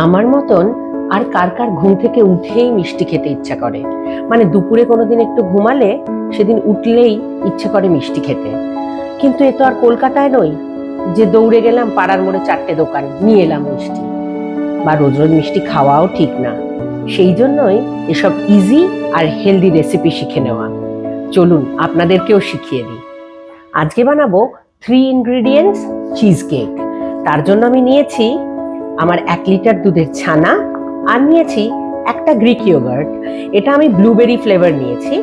আমার মতন আর কার কার ঘুম থেকে উঠেই মিষ্টি খেতে ইচ্ছা করে, মানে দুপুরে কোনোদিন একটু ঘুমালে সেদিন উঠলেই ইচ্ছে করে মিষ্টি খেতে। কিন্তু এ তো আর কলকাতায় নই যে দৌড়ে গেলাম পাড়ার মোড়ে 4টে দোকান নিয়ে এলাম মিষ্টি, বা রোজ রোজ মিষ্টি খাওয়াও ঠিক না। সেই জন্যই এসব ইজি আর হেলদি রেসিপি শিখে নেওয়া। চলুন আপনাদেরকেও শিখিয়ে দিই। আজকে বানাবো 3 ইনগ্রিডিয়েন্টস চিজ কেক। তার জন্য আমি নিয়েছি আমার 1 লিটার দুধের ছানা, আর নিয়েছি একটা গ্রিক ইয়োগার্ট, এটা আমি ব্লুবেরি ফ্লেভার নিয়েছি,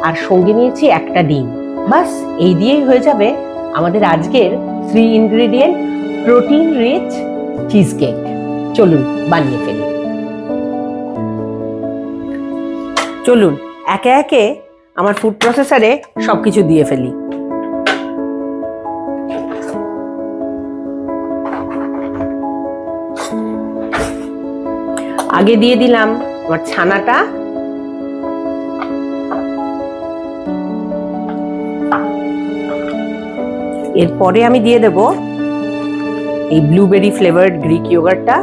আর সঙ্গে নিয়েছি একটা ডিম। বাস এই দিয়েই হয়ে যাবে আমাদের আজকের 3 ingredient protein rich cheese cake. চলুন বানিয়ে ফেলি। চলুন একে একে আমার ফুড প্রসেসরে সবকিছু দিয়ে ফেলি। আগে দিয়ে দিলাম আমার ছানাটা, এরপরে আমি দিয়ে দেব এই ব্লুবেরি ফ্লেভার্ড গ্রিক ইয়োগার্টটা।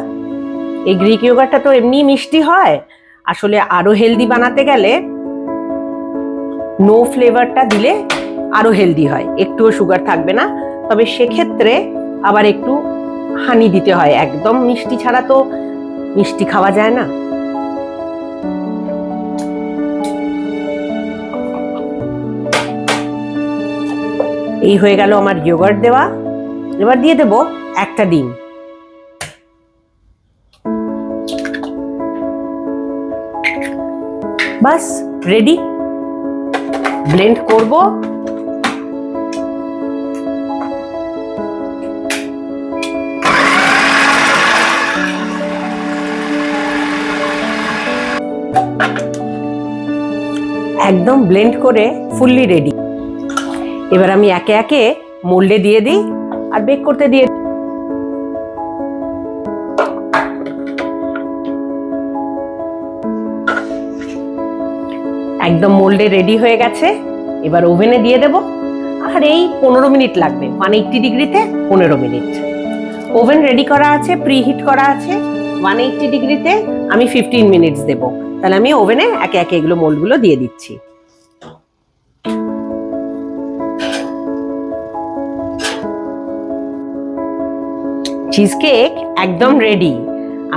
এই গ্রিক ইয়োগার্টটা তো এমনি মিষ্টি হয়, আসলে আরো হেলদি বানাতে গেলে নো ফ্লেভারটা দিলে আরো হেলদি হয়, একটুও সুগার থাকবে না। তবে সেক্ষেত্রে আবার একটু হানি দিতে হয়, একদম মিষ্টি ছাড়া তো মিষ্টি খাওয়া যায় না। এই হয়ে গেল আমার ইয়োগার্ট দেওয়া। এবার দিয়ে দেব একটা ডিম। বাস রেডি। ব্লেন্ড করব। একদম ব্লেন্ড করে ফুললি রেডি। এবার আমি একে একে মোল্ডে দিয়ে দিই আর বেক করতে দিয়ে। একদম মোল্ডে রেডি হয়ে গেছে। এবার ওভেনে দিয়ে দেব, আর এই 15 মিনিট লাগবে, 180 ডিগ্রিতে 15 মিনিট। ওভেন রেডি করা আছে, প্রিহিট করা আছে। 180 ডিগ্রিতে আমি 15 মিনিটস দেব। তাহলে আমি ওভেনে একে একে এগুলো মোল্ডগুলো দিয়ে দিচ্ছি। চিজ কেক একদম রেডি।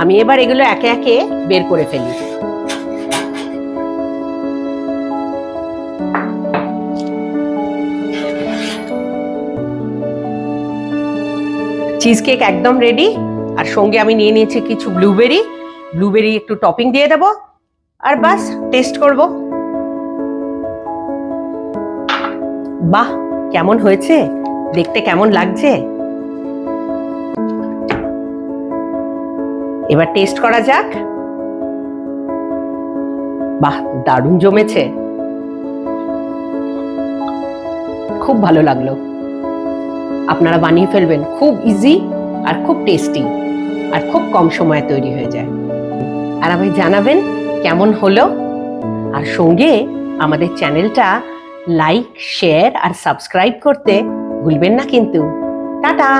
আমি এবার এগুলো একে একে বের করে ফেলি। চিজ কেক একদম রেডি, আর সঙ্গে আমি নিয়ে নিয়েছি কিছু ব্লুবেরি একটু টপিং দিয়ে দেব, আর বাস টেস্ট করব। বাহ, কেমন হয়েছে দেখতে, কেমন লাগছে? এবার টেস্ট করা যাক। বাহ, দারুণ জমেছে, খুব ভালো লাগলো। আপনারা বানিয়ে ফেলবেন, খুব ইজি আর খুব টেস্টি, আর খুব কম সময়ে তৈরি হয়ে যায়। আর আমায় জানাবেন কেমন হলো, আর সঙ্গে আমাদের চ্যানেলটা লাইক, শেয়ার আর সাবস্ক্রাইব করতে ভুলবেন না কিন্তু। টাটা।